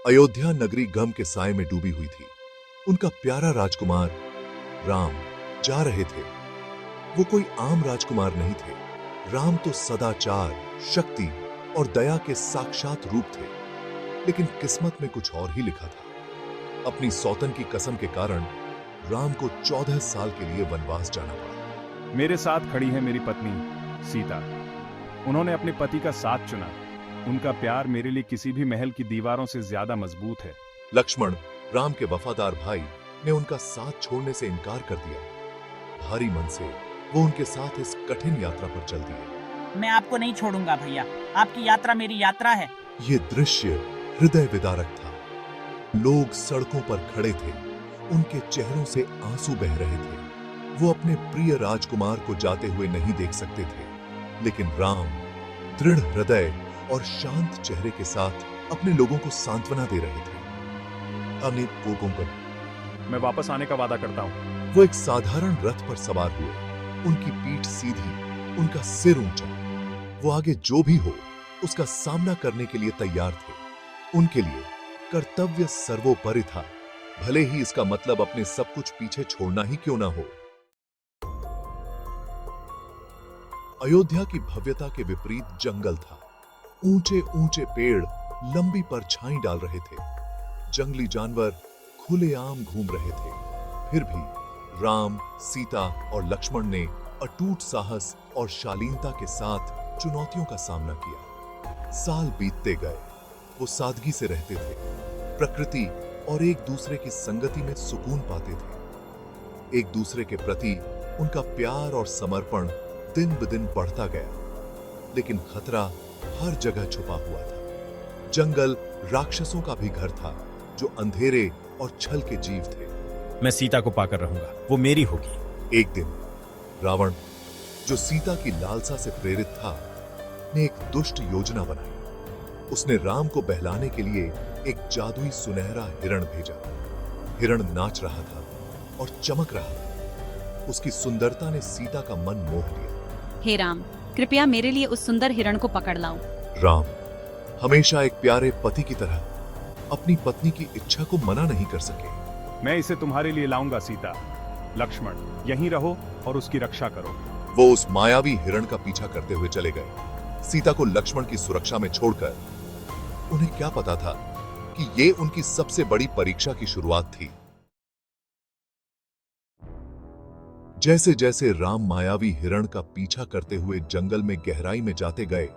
अयोध्या नगरी गम के साए में डूबी हुई थी। उनका प्यारा राजकुमार राम जा रहे थे। वो कोई आम राजकुमार नहीं थे। राम तो सदाचार, शक्ति और दया के साक्षात रूप थे। लेकिन किस्मत में कुछ और ही लिखा था। अपनी सौतन की कसम के कारण राम को 14 साल के लिए वनवास जाना पड़ा। मेरे साथ खड़ी है मेरी पत्नी सीता। उन्होंने अपने पति का साथ चुना। उनका प्यार मेरे लिए किसी भी महल की दीवारों से ज्यादा मजबूत है। लक्ष्मण, राम के वफादार भाई, ने उनका साथ छोड़ने से इनकार कर दिया। भारी मन से वो उनके साथ इस कठिन यात्रा पर चल दिए। मैं आपको नहीं छोड़ूंगा भैया, आपकी यात्रा मेरी यात्रा है। ये दृश्य हृदय विदारक था। लोग सड़कों पर खड़े थे, उनके चेहरों से आंसू बह रहे थे। वो अपने प्रिय राजकुमार को जाते हुए नहीं देख सकते थे, लेकिन राम दृढ़ हृदय और शांत चेहरे के साथ अपने लोगों को सांत्वना दे रहे थे। अनेक कोकों पर मैं वापस आने का वादा करता हूँ। वो एक साधारण रथ पर सवार हुए। उनकी पीठ सीधी, उनका सिर ऊंचा। वो आगे जो भी हो उसका सामना करने के लिए तैयार थे। उनके लिए कर्तव्य सर्वोपरि था, भले ही इसका मतलब अपने सब कुछ पीछे छोड़ना ही क्यों ना हो। अयोध्या की भव्यता के विपरीत जंगल था। ऊंचे ऊंचे पेड़ लंबी परछाई डाल रहे थे। जंगली जानवर खुलेआम घूम रहे थे। फिर भी राम, सीता और लक्ष्मण ने अटूट साहस और शालीनता के साथ चुनौतियों का सामना किया। साल बीतते गए। वो सादगी से रहते थे, प्रकृति और एक दूसरे की संगति में सुकून पाते थे। एक दूसरे के प्रति उनका प्यार और समर्पण दिन ब दिन बढ़ता गया। लेकिन खतरा हर जगह छुपा हुआ था। जंगल राक्षसों का भी घर था, जो अंधेरे और छल के जीव थे। मैं सीता को पाकर रहूंगा, वो मेरी होगी। एक दिन रावण, जो सीता की लालसा से प्रेरित था, ने एक दुष्ट योजना बनाई। उसने राम को बहलाने के लिए एक जादुई सुनहरा हिरण भेजा। हिरण नाच रहा था और चमक रहा था। उसकी सुंदरता ने सीता का मन मोह लिया। हे राम, कृपया मेरे लिए उस सुंदर हिरण को पकड़ लाओ। राम हमेशा एक प्यारे पति की तरह अपनी पत्नी की इच्छा को मना नहीं कर सके। मैं इसे तुम्हारे लिए लाऊंगा सीता। लक्ष्मण, यहीं रहो और उसकी रक्षा करो। वो उस मायावी हिरण का पीछा करते हुए चले गए। सीता को लक्ष्मण की सुरक्षा में छोड़कर। उन्हें क्या पता था कि ये उनकी सबसे बड़ी परीक्षा की शुरुआत थी। जैसे जैसे राम मायावी हिरण का पीछा करते हुए जंगल में गहराई में जाते गए,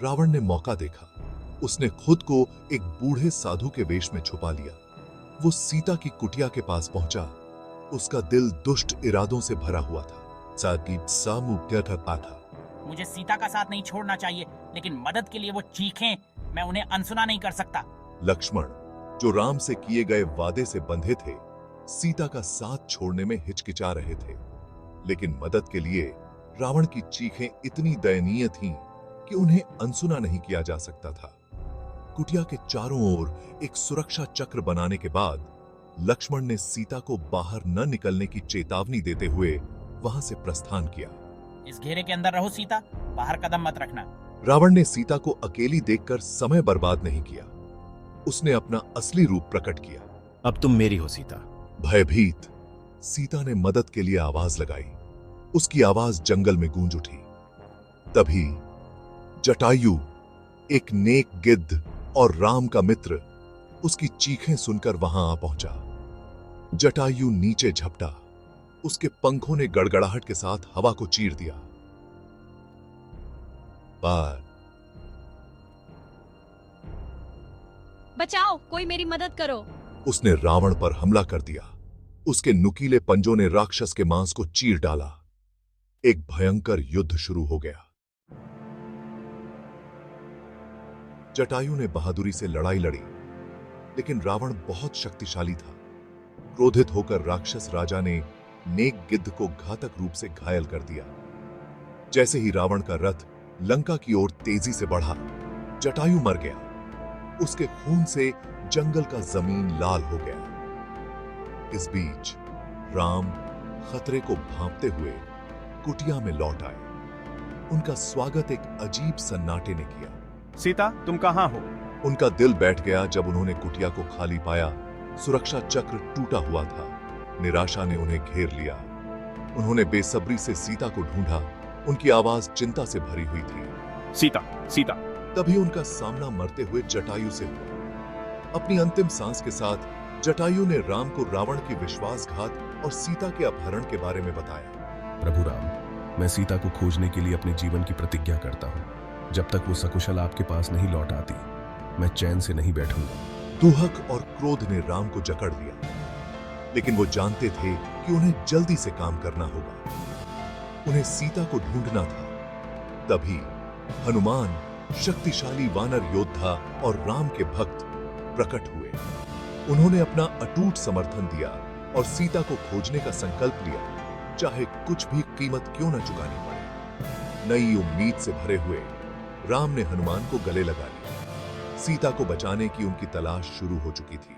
रावण ने मौका देखा। उसने खुद को एक बूढ़े साधु के वेश में छुपा लिया। वो सीता की कुटिया के पास पहुंचा। उसका दिल दुष्ट इरादों से भरा हुआ था। मुझे सीता का साथ नहीं छोड़ना चाहिए, लेकिन मदद के लिए वो चीखें, मैं उन्हें अनसुना नहीं कर सकता। लक्ष्मण, जो राम से किए गए वादे से बंधे थे, सीता का साथ छोड़ने में हिचकिचा रहे थे। लेकिन मदद के लिए रावण की चीखें इतनी दयनीय थीं कि उन्हें अनसुना नहीं किया जा सकता था। कुटिया के चारों ओर एक सुरक्षा चक्र बनाने के बाद लक्ष्मण ने सीता को बाहर न निकलने की चेतावनी देते हुए वहां से प्रस्थान किया। इस घेरे के अंदर रहो सीता, बाहर कदम मत रखना। रावण ने सीता को अकेली देखकर समय बर्बाद नहीं किया। उसने अपना असली रूप प्रकट किया। अब तुम मेरी हो सीता। भयभीत सीता ने मदद के लिए आवाज लगाई। उसकी आवाज जंगल में गूंज उठी। तभी जटायु, एक नेक गिद्ध और राम का मित्र, उसकी चीखें सुनकर वहां आ पहुंचा। जटायु नीचे झपटा। उसके पंखों ने गड़गड़ाहट के साथ हवा को चीर दिया। पर बचाओ, कोई मेरी मदद करो। उसने रावण पर हमला कर दिया। उसके नुकीले पंजों ने राक्षस के मांस को चीर डाला। एक भयंकर युद्ध शुरू हो गया। जटायु ने बहादुरी से लड़ाई लड़ी, लेकिन रावण बहुत शक्तिशाली था। क्रोधित होकर राक्षस राजा ने नेक गिद्ध को घातक रूप से घायल कर दिया। जैसे ही रावण का रथ लंका की ओर तेजी से बढ़ा, जटायु मर गया। उसके खून से जंगल का जमीन लाल हो गया। इस बीच राम खतरे को भांपते हुए कुटिया में लौट आए। उनका स्वागत एक अजीब सन्नाटे ने किया। सीता, तुम कहां हो? उनका दिल बैठ गया जब उन्होंने कुटिया को खाली पाया। सुरक्षा चक्र टूटा हुआ था। निराशा ने उन्हें घेर लिया। उन्होंने बेसब्री से सीता को ढूंढा। उनकी आवाज चिंता से भरी हुई थी। सीता, सीता। तभी उनका सामना मरते हुए जटायु से हुआ। अपनी अंतिम सांस के साथ जटायु ने राम को रावण की विश्वासघात और सीता के अपहरण के बारे में बताया। प्रभु राम, मैं सीता को खोजने के लिए अपने जीवन की प्रतिज्ञा करता हूँ। जब तक वो सकुशल आपके पास नहीं लौट आती, मैं चैन से नहीं बैठूंगा। दुहक और क्रोध ने राम को जकड़ लिया, लेकिन वो जानते थे कि उन्हें जल्दी से काम करना होगा। उन्हें सीता को ढूंढना था। तभी हनुमान, शक्तिशाली वानर योद्धा और राम के भक्त प्रकट हुए। उन्होंने अपना अटूट समर्थन दिया और सीता को खोजने का संकल्प लिया, चाहे कुछ भी कीमत क्यों न चुकानी पड़े। नई उम्मीद से भरे हुए राम ने हनुमान को गले लगा लिया। सीता को बचाने की उनकी तलाश शुरू हो चुकी थी।